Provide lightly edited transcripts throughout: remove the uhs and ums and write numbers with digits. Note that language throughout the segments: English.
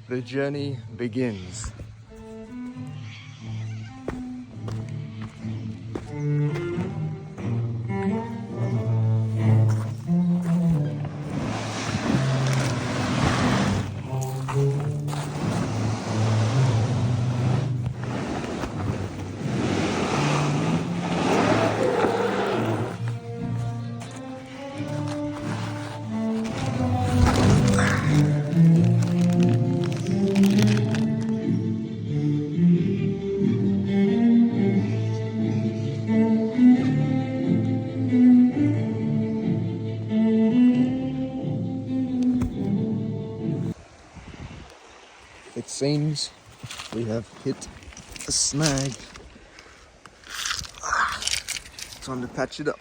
The journey begins. It seems we have hit a snag. Time to patch it up.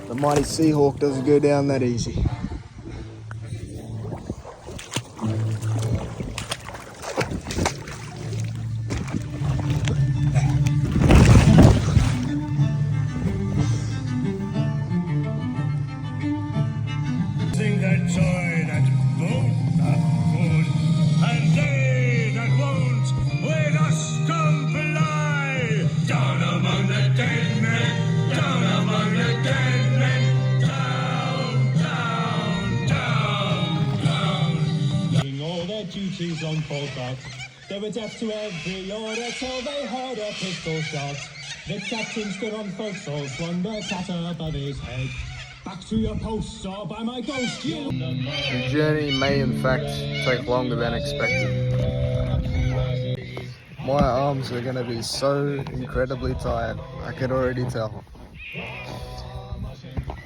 The mighty Seahawk doesn't go down that easy. Sing that joy that both are good, and they that won't, with us comply. Down among the dead men, down among the dead men, down, down, down, down. Doing all their duties on full guard, they were deaf to every order till they heard a pistol shot. The captain stood on forecastle, swung the cat above his head. Back to your posts, or by my ghost, you. The journey may in fact take longer than expected. My arms are going to be so incredibly tired, I can already tell.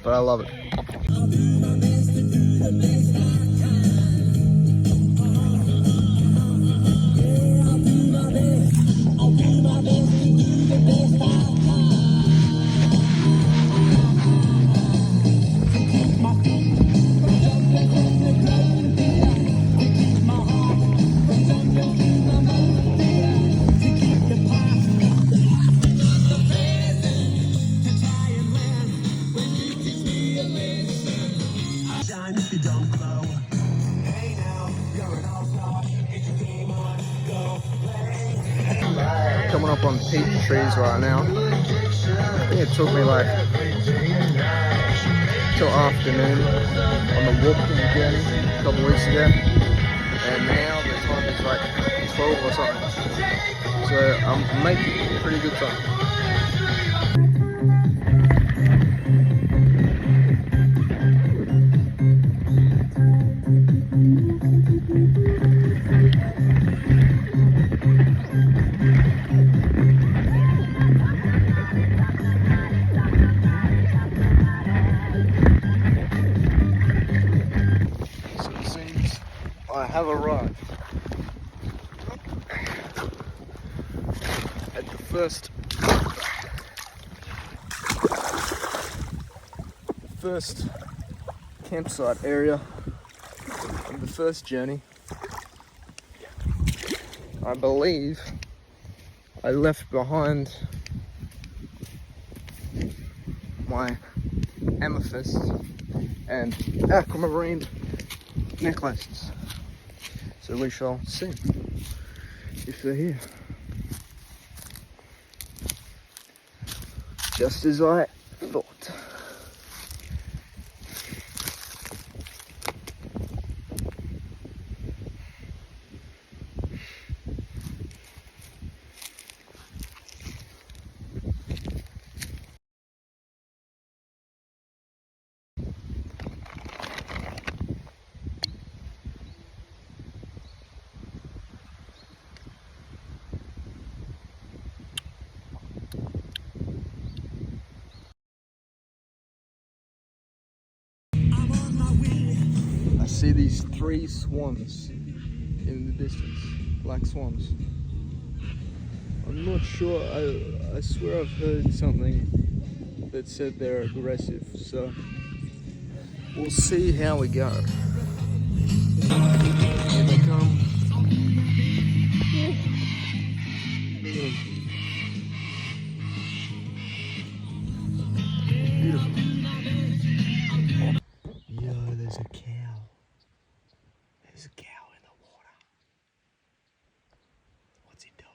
But I love it. Coming up on peach trees right now. I think it took me like till afternoon on the walking journey a couple weeks ago, and now the time is like 12 or something, so I'm making pretty good time. I have arrived at the first campsite area of the first journey. I believe I left behind my amethyst and aquamarine necklaces. So we shall see if they're here. Just as I thought. I see these 3 swans in the distance, black swans. I'm not sure, I swear I've heard something that said they're aggressive, so we'll see how we go. Here they come. There's a cow in the water. What's he doing?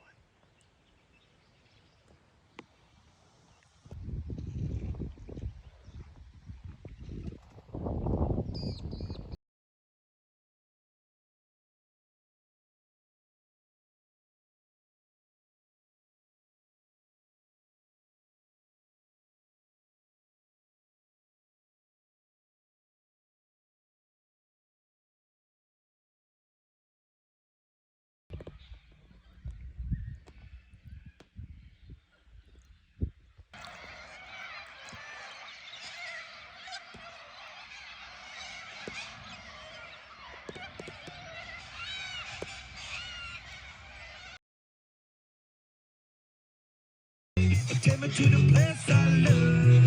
Take me to the place I love.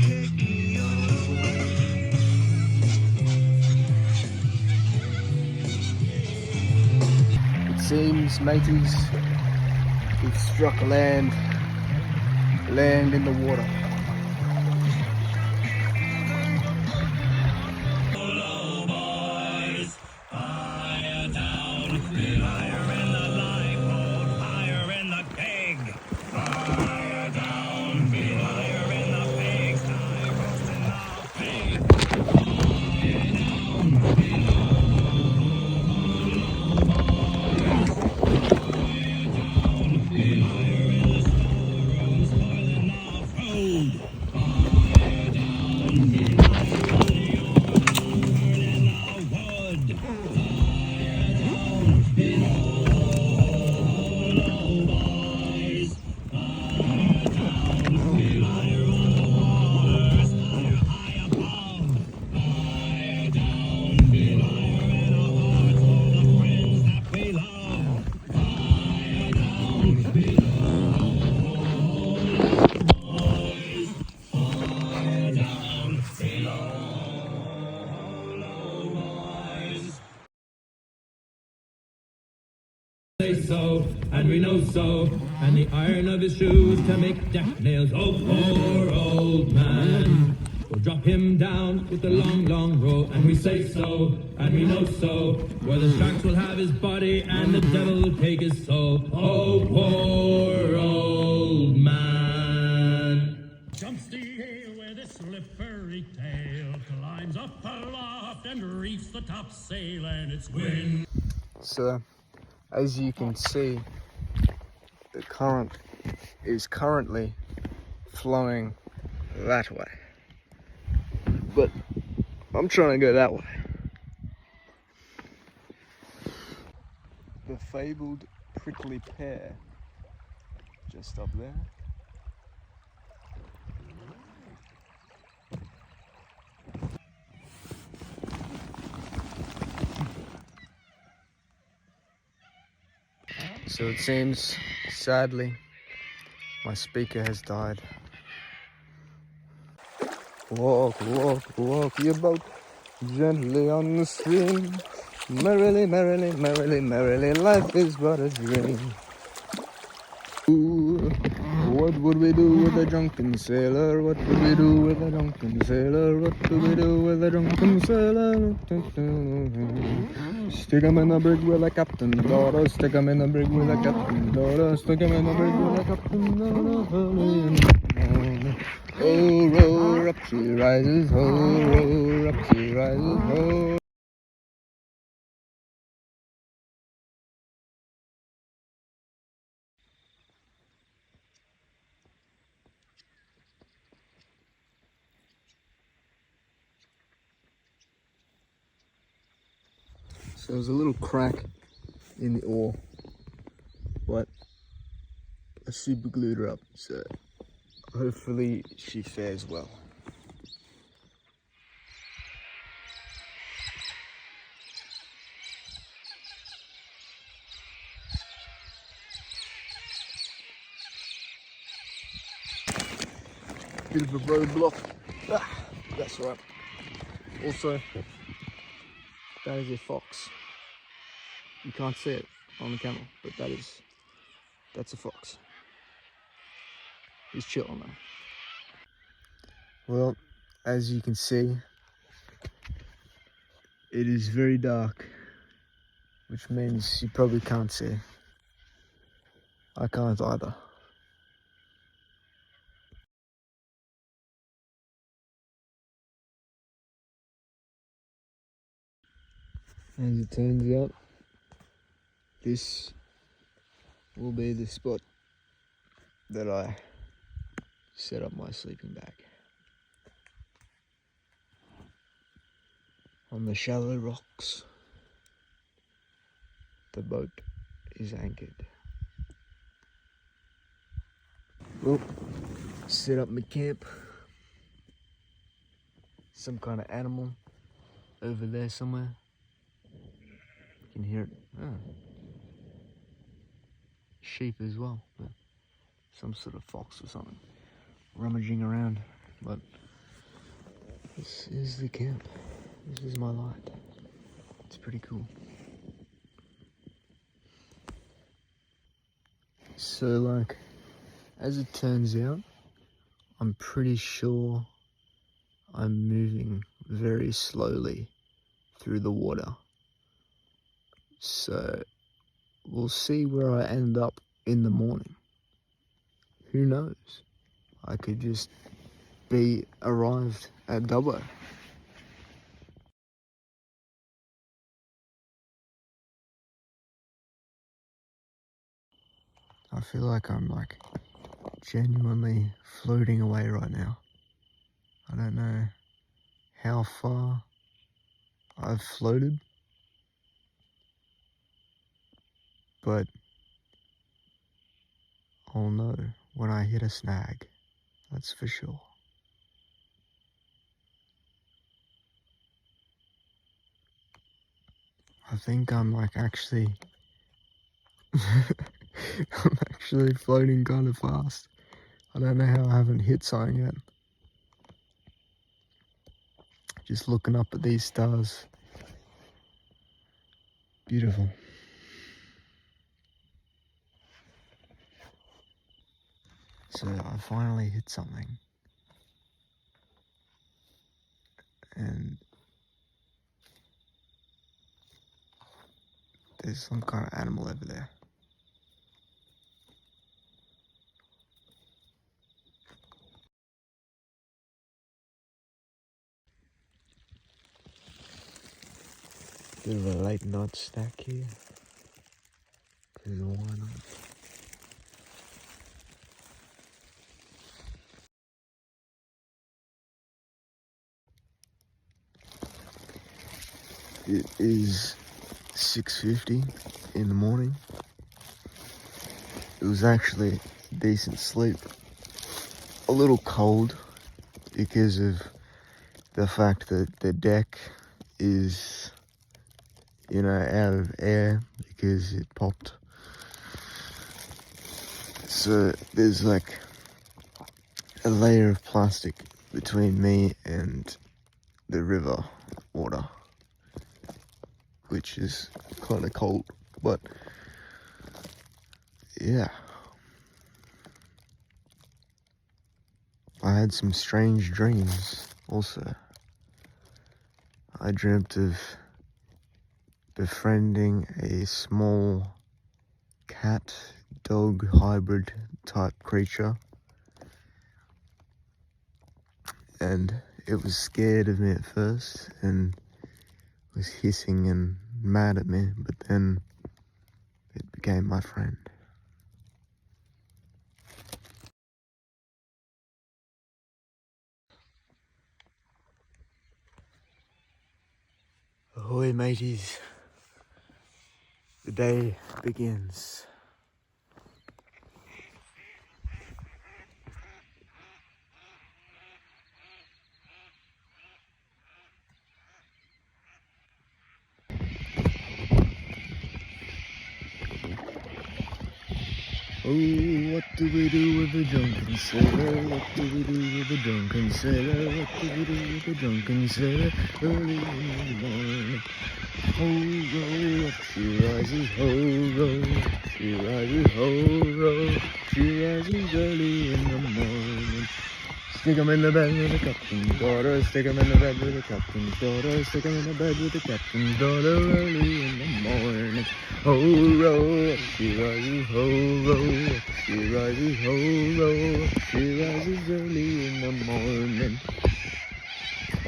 Take me all the way. It seems, mateys, we've struck land in the water. Hello, boys. Fire down. Higher in the lifeboat. Higher in the keg. Fire down. Higher in the pigsty. Roasting our pig. Spoiling our food. Burning our wood. We love. Say so, and we know so, and the iron of his shoes can make death nails. Oh, poor old man. We'll drop him down with the long, long row, and we say so, and we know so, where the sharks will have his body, and the devil will take his soul. Oh, poor old man. Jumps the ale with his slippery tail, climbs up aloft and reefs the topsail, and it's wind. So, as you can see, the current is currently flowing that way. But I'm trying to go that way. The fabled prickly pear, just up there. So it seems, sadly, my speaker has died. Walk, walk, walk your boat gently on the stream. Merrily, merrily, merrily, merrily, life is but a dream. Ooh, what would we do with a drunken sailor? What would we do with a drunken sailor? What would we do with a drunken sailor? Stick him in the brig with a captain's daughter. Stick him in the brig with a captain's daughter. Stick him in the brig with a captain's daughter. Oh, roll up, she rises. Oh, roll up, she rises. Oh. So there's a little crack in the oar, but I super glued her up, so hopefully she fares well. Bit of a roadblock. That's right. Also, that is a fox. You can't see it on the camera, but that's a fox. He's chilling now. Well, as you can see, It is very dark, which means you probably can't see. I can't either. As it turns out, this will be the spot that I set up my sleeping bag. On the shallow rocks, the boat is anchored. Well, set up my camp. Some kind of animal over there somewhere. You can hear it. Oh. Sheep as well. But some sort of fox or something rummaging around. But this is the camp. This is my light. It's pretty cool. So, like, as it turns out, I'm pretty sure I'm moving very slowly through the water. So, we'll see where I end up in the morning. Who knows? I could just be arrived at Dubbo. I feel like I'm like genuinely floating away right now. I don't know how far I've floated, but I'll know when I hit a snag, that's for sure. I think I'm like actually I'm actually floating kind of fast. I don't know how I haven't hit something yet. Just looking up at these stars. Beautiful. So I finally hit something. And there's some kind of animal over there. Bit of a late night snack here. Cause why not? It is 6:50 in the morning. It was actually decent sleep. A little cold because of the fact that the deck is, you know, out of air because it popped. So there's like a layer of plastic between me and the river water, which is kind of cold, but yeah. I had some strange dreams also. I dreamt of befriending a small cat-dog hybrid type creature, and it was scared of me at first and was hissing and mad at me, but then it became my friend. Ahoy mateys, the day begins. Oh, what do we do with a drunken sailor? What do we do with a drunken sailor? What do we do with a drunken sailor? Early in the morning, ho, row, up she rises, ho, row. She rises, ho, row. She rises early in the morning. stick 'em in the bed with the captain's daughter. Stick 'em in the bed with the captain's daughter. Stick 'em in the bed with the captain's daughter early in the morning. Ho row, she rises, ho row, she rises, ho row, she rises early in the morning.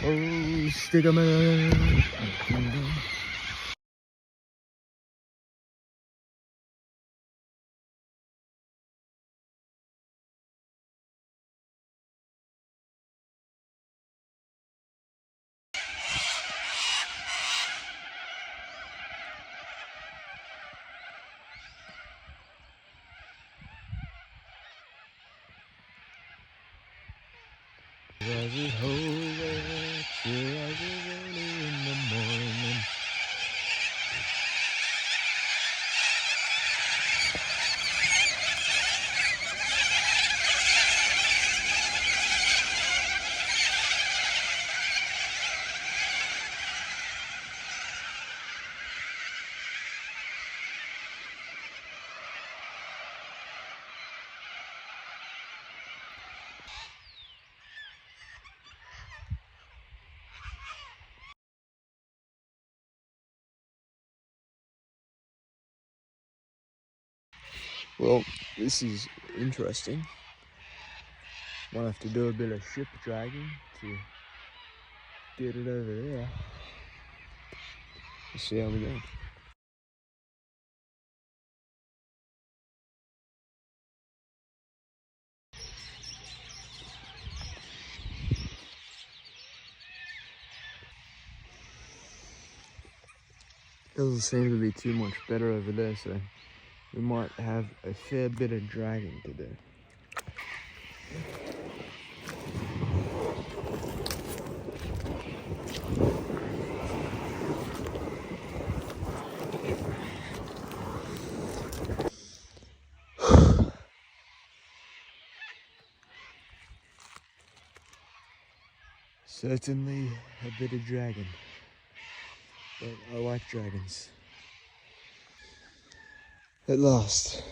Oh, stick 'em in. Rises, ho row, she rises early in the morning. Well, this is interesting. Might have to do a bit of ship dragging to get it over there. Let's see how we go. Doesn't seem to be too much better over there, so we might have a fair bit of dragging to do. Certainly a bit of dragging, but I like dragons. At last.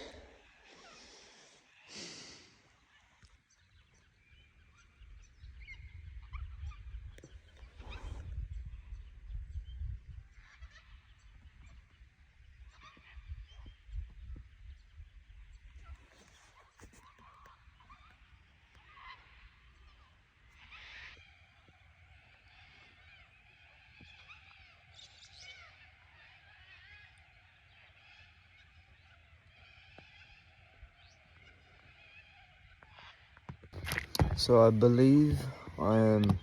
So I believe I am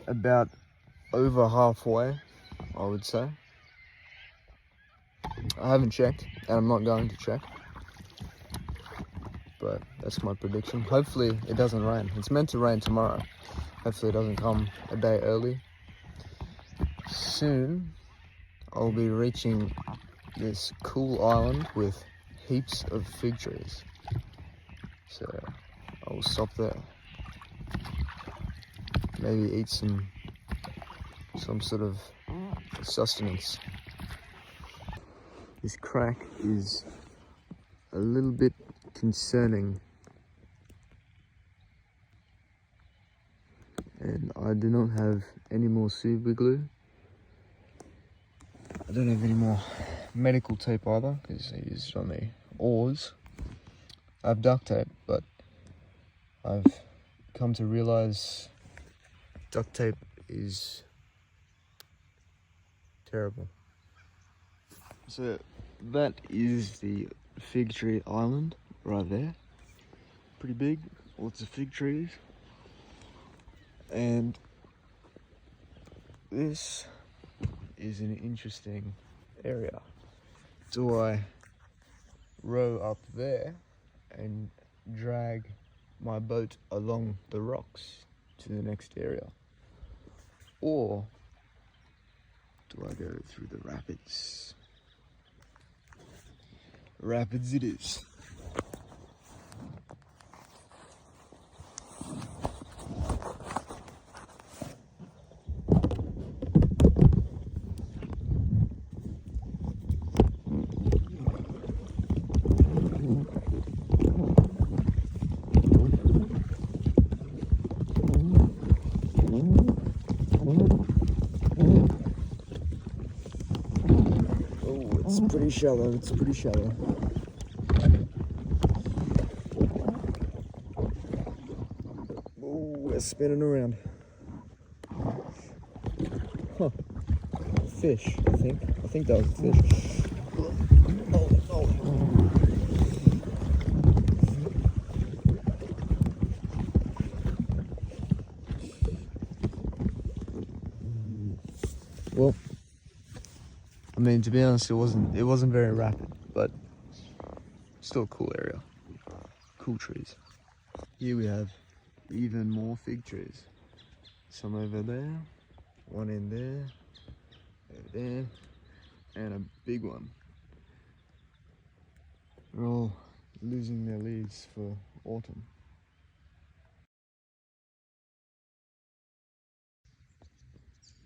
about over halfway, I would say. I haven't checked, and I'm not going to check. But that's my prediction. Hopefully it doesn't rain. It's meant to rain tomorrow. Hopefully it doesn't come a day early. Soon I'll be reaching this cool island with heaps of fig trees. So I will stop there. Maybe eat some sort of sustenance. This crack is a little bit concerning, and I do not have any more super glue. I don't have any more medical tape either, because I used on the oars. I have duct tape, but I've come to realize duct tape is terrible. So that is the fig tree island right there. Pretty big, lots of fig trees. And this is an interesting area. Do I row up there and drag my boat along the rocks to the next area? Or do I go through the rapids? Rapids it is. It's pretty shallow, it's pretty shallow. Oh, we're spinning around. Huh. Fish, I think. I think that was a fish. Oh. Well, I mean, to be honest, it wasn't very rapid, but still a cool area. Cool trees. Here we have even more fig trees. Some over there, one in there, over there, and a big one. They're all losing their leaves for autumn.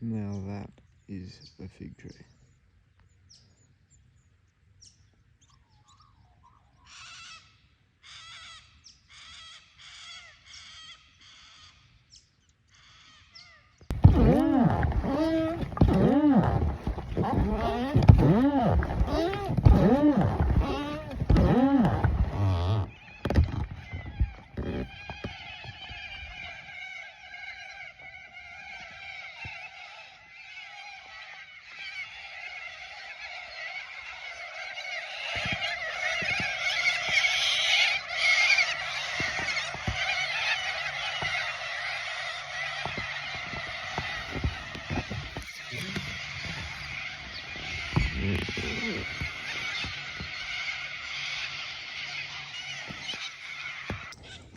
Now that is a fig tree.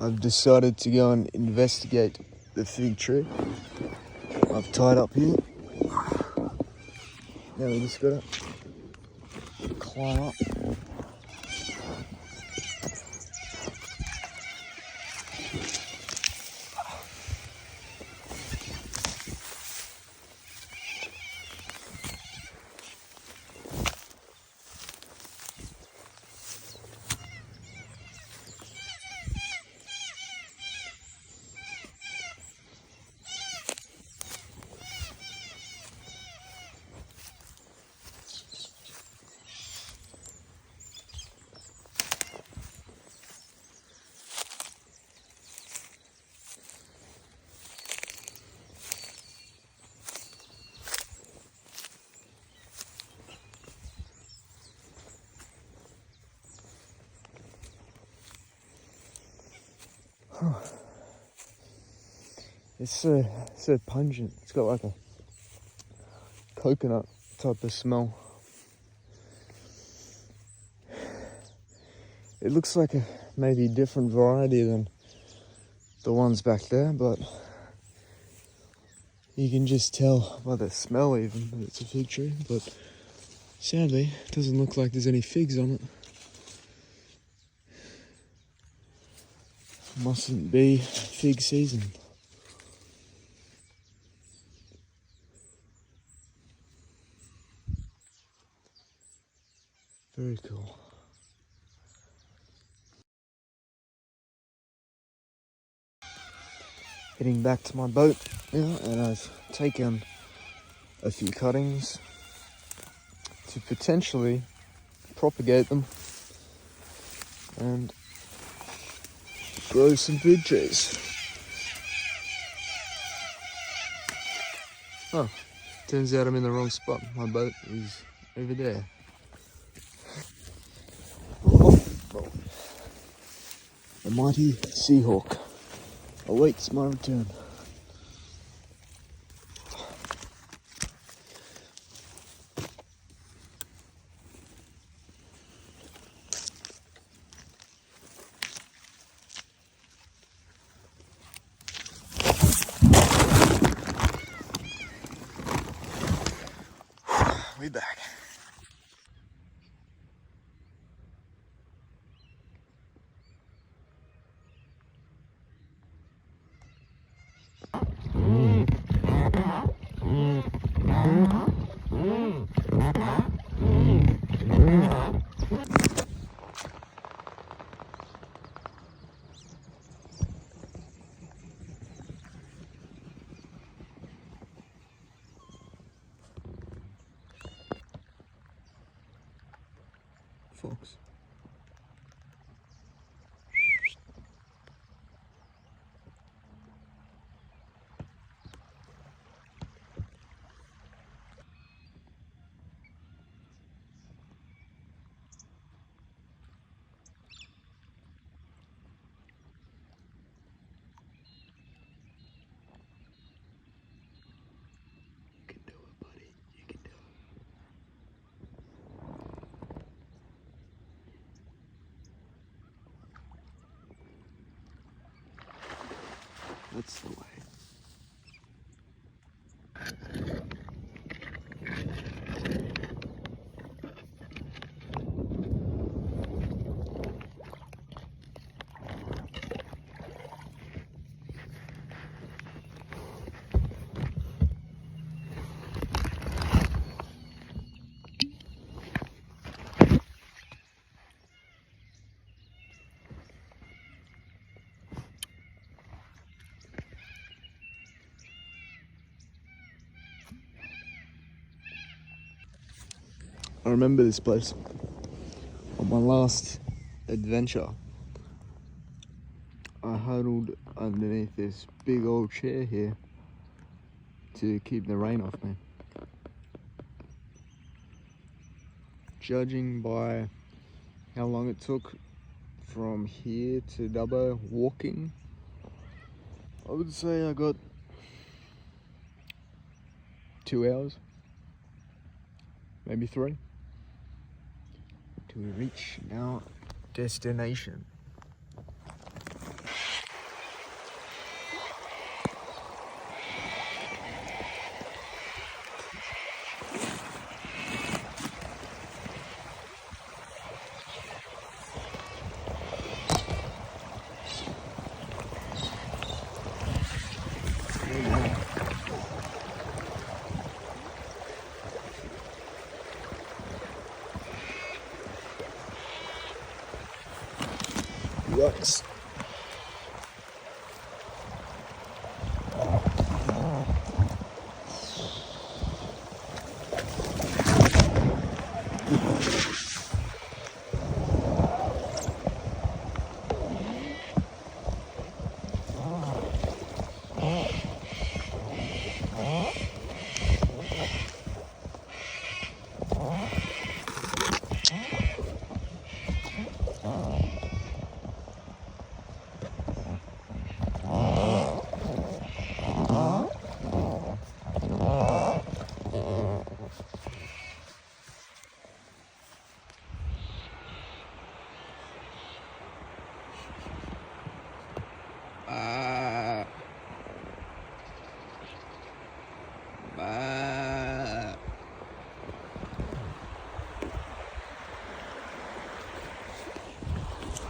I've decided to go and investigate the fig tree I've tied up here. Now we just gotta climb up. It's so pungent. It's got like a coconut type of smell. It looks like a maybe different variety than the ones back there, but you can just tell by the smell even that it's a fig tree. But sadly, it doesn't look like there's any figs on it. Mustn't be fig season. Very cool. Heading back to my boat now, and I've taken a few cuttings to potentially propagate them and grow some fig trees. Oh, turns out I'm in the wrong spot. My boat is over there. Oh. The mighty Seahawk awaits my return. We back. fox. You can do it, buddy. You can do it. That's the way. I remember this place on my last adventure. I huddled underneath this big old chair here to keep the rain off me. Judging by how long it took from here to Dubbo walking, I would say I got 2 hours, maybe 3, till we reach our destination. Yikes.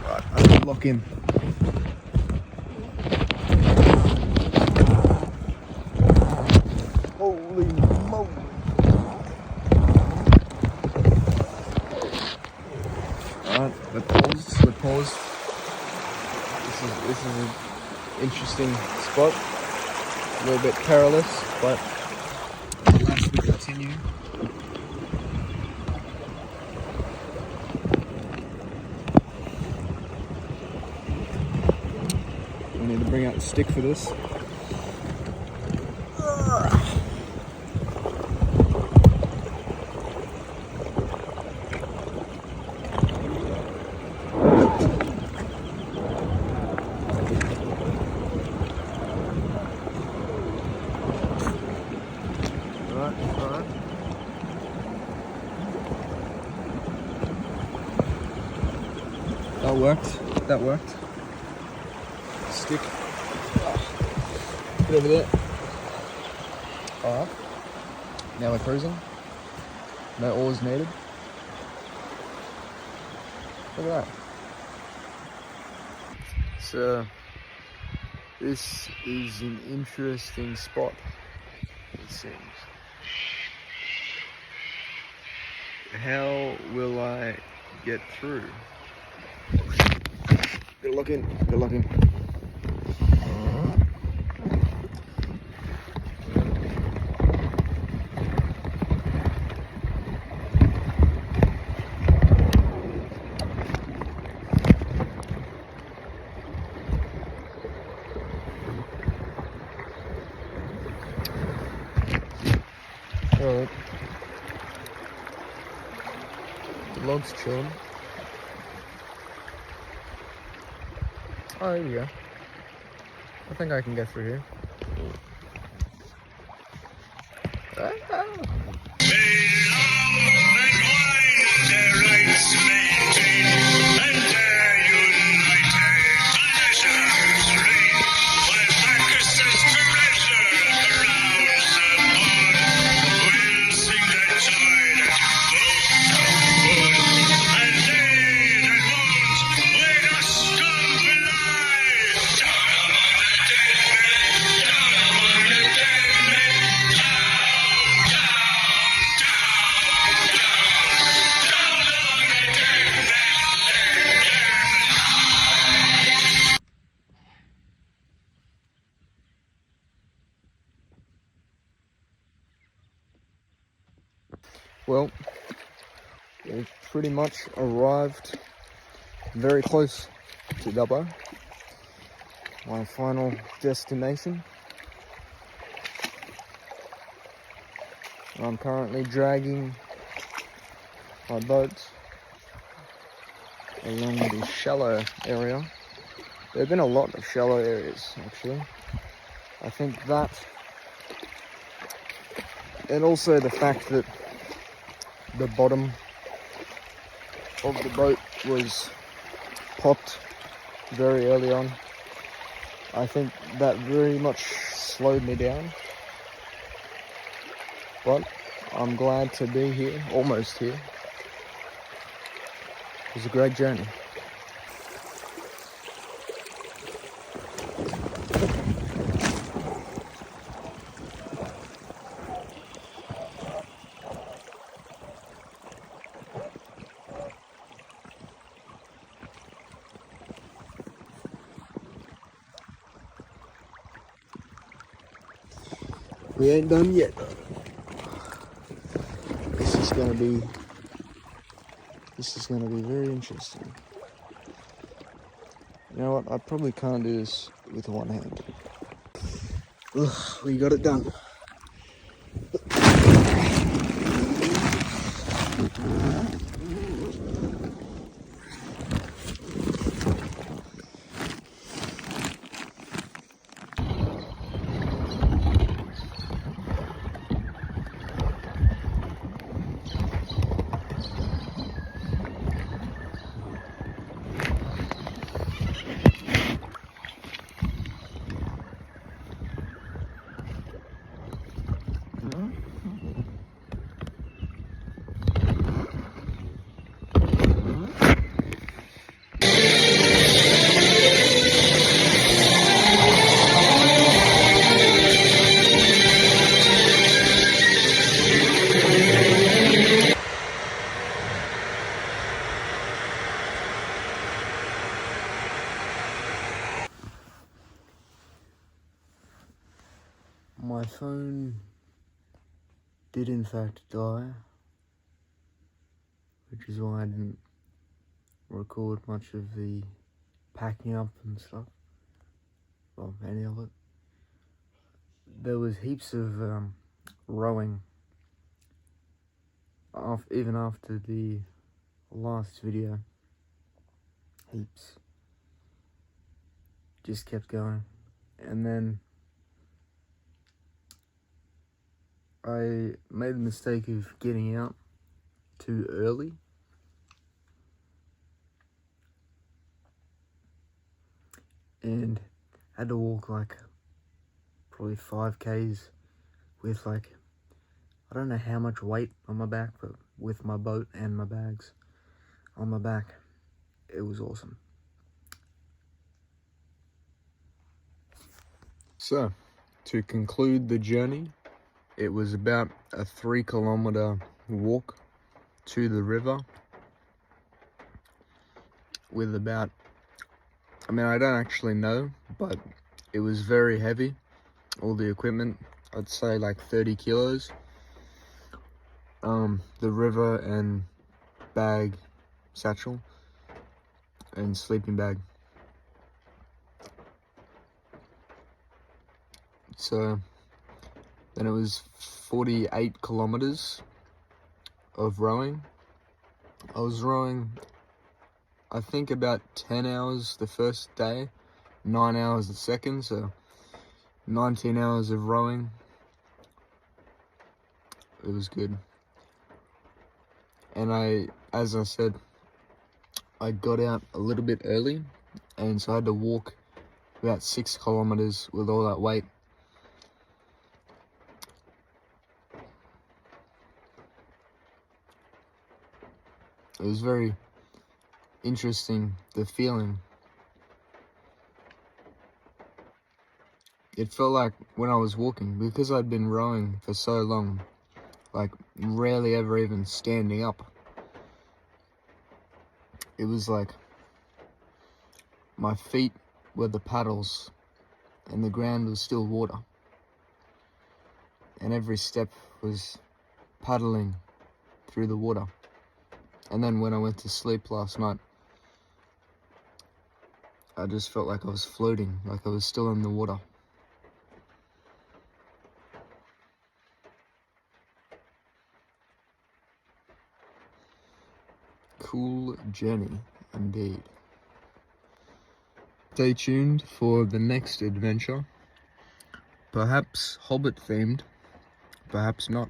Right, I need to lock in. Holy moly. Alright, let's pause. This is an interesting spot. A little bit perilous, but alas, we continue. We need to bring out the stick for this. Alright. That worked. Stick. Put it over there. Alright. Now we're cruising. No oars needed. Look at that. So, this is an interesting spot, it seems. How will I get through? Gotta lock in. Logs chilling. Oh, here we go. I think I can get through here. Ah. Well, we've pretty much arrived very close to Dubbo, my final destination. I'm currently dragging my boat along the shallow area. There have been a lot of shallow areas, actually. I think that, and also the fact that the bottom of the boat was popped very early on, I think that very much slowed me down. But I'm glad to be here, almost here. It was a great journey. We ain't done yet. This is gonna be very interesting. You know what? I probably can't do this with one hand. Ugh, we got it done. My phone did in fact die, which is why I didn't record much of the packing up and stuff. Well, any of it. There was heaps of rowing even after the last video. Heaps. Just kept going. And then I made the mistake of getting out too early. And had to walk like probably 5Ks with like, I don't know how much weight on my back, but with my boat and my bags on my back. It was awesome. So, to conclude the journey, it was about a 3-kilometer walk to the river with about, I mean, I don't actually know, but it was very heavy. All the equipment, I'd say like 30 kilos. The river and bag, satchel, and sleeping bag. So then it was 48 kilometers of rowing, I was rowing, I think about 10 hours the first day, 9 hours the second, so 19 hours of rowing. It was good. And as I said, I got out a little bit early, and so I had to walk about 6 kilometers with all that weight. It was very interesting, the feeling. It felt like when I was walking, because I'd been rowing for so long, like rarely ever even standing up. It was like my feet were the paddles and the ground was still water. And every step was paddling through the water. And then when I went to sleep last night, I just felt like I was floating, like I was still in the water. Cool journey, indeed. Stay tuned for the next adventure. Perhaps Hobbit themed, perhaps not.